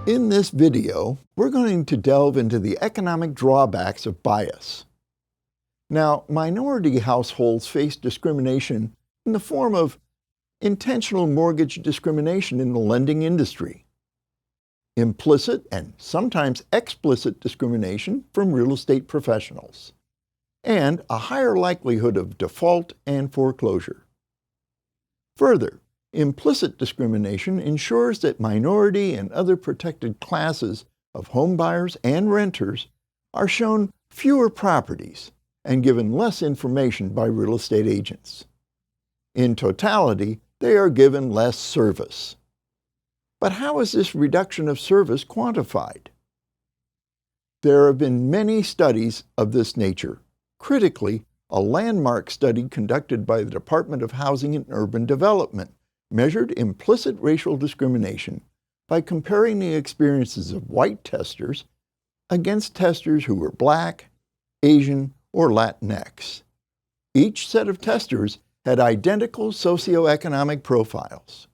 In this video, we're going to delve into the economic drawbacks of bias. Now, minority households face discrimination in the form of intentional mortgage discrimination in the lending industry, implicit and sometimes explicit discrimination from real estate professionals, and a higher likelihood of default and foreclosure. Further, implicit discrimination ensures that minority and other protected classes of homebuyers and renters are shown fewer properties and given less information by real estate agents. In totality, they are given less service. But how is this reduction of service quantified? There have been many studies of this nature. Critically, a landmark study conducted by the Department of Housing and Urban Development measured implicit racial discrimination by comparing the experiences of white testers against testers who were Black, Asian, or Latinx. Each set of testers had identical socioeconomic profiles.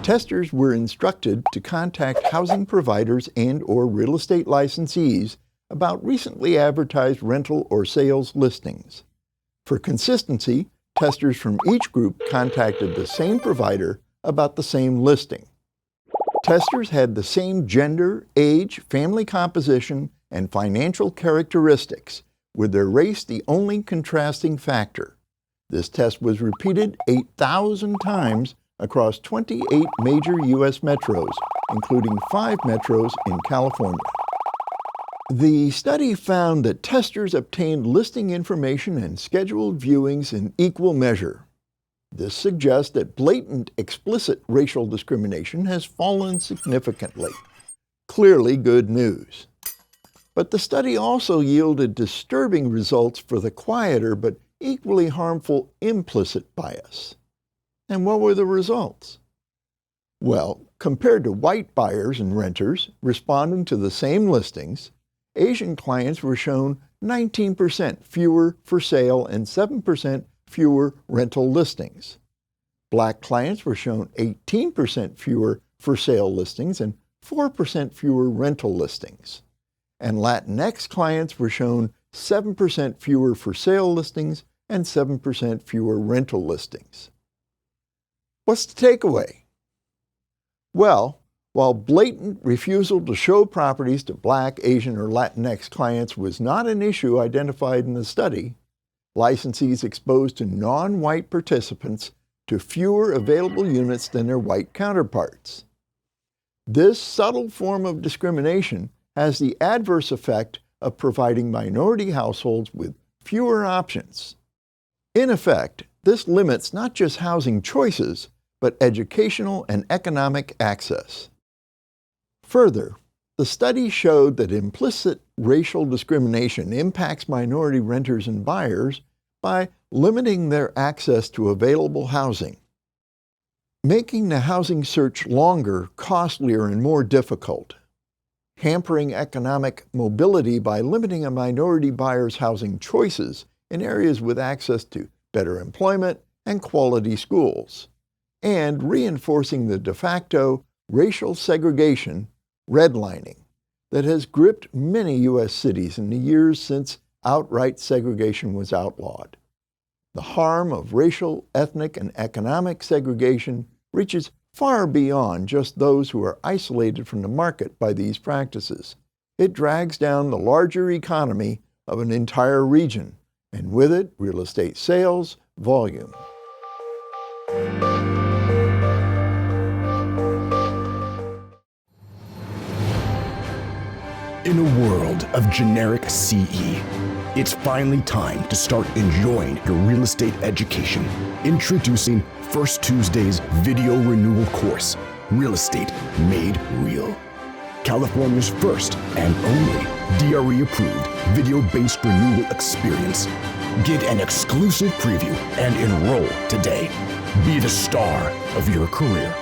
Testers were instructed to contact housing providers and/or real estate licensees about recently advertised rental or sales listings. For consistency, testers from each group contacted the same provider about the same listing. Testers had the same gender, age, family composition, and financial characteristics, with their race the only contrasting factor. This test was repeated 8,000 times across 28 major U.S. metros, including 5 metros in California. The study found that testers obtained listing information and scheduled viewings in equal measure. This suggests that blatant, explicit racial discrimination has fallen significantly. Clearly good news. But the study also yielded disturbing results for the quieter but equally harmful implicit bias. And what were the results? Well, compared to white buyers and renters responding to the same listings, Asian clients were shown 19% fewer for sale and 7% fewer rental listings. Black clients were shown 18% fewer for sale listings and 4% fewer rental listings. And Latinx clients were shown 7% fewer for sale listings and 7% fewer rental listings. What's the takeaway? Well, while blatant refusal to show properties to Black, Asian, or Latinx clients was not an issue identified in the study, licensees exposed to non-white participants to fewer available units than their white counterparts. This subtle form of discrimination has the adverse effect of providing minority households with fewer options. In effect, this limits not just housing choices, but educational and economic access. Further, the study showed that implicit racial discrimination impacts minority renters and buyers by limiting their access to available housing, making the housing search longer, costlier, and more difficult, hampering economic mobility by limiting a minority buyer's housing choices in areas with access to better employment and quality schools, and reinforcing the de facto racial segregation, redlining, that has gripped many U.S. cities in the years since outright segregation was outlawed. The harm of racial, ethnic, and economic segregation reaches far beyond just those who are isolated from the market by these practices. It drags down the larger economy of an entire region, and with it, real estate sales volume. In a world of generic CE, it's finally time to start enjoying your real estate education. Introducing First Tuesday's video renewal course, Real Estate Made Real. California's first and only DRE-approved video-based renewal experience. Get an exclusive preview and enroll today. Be the star of your career.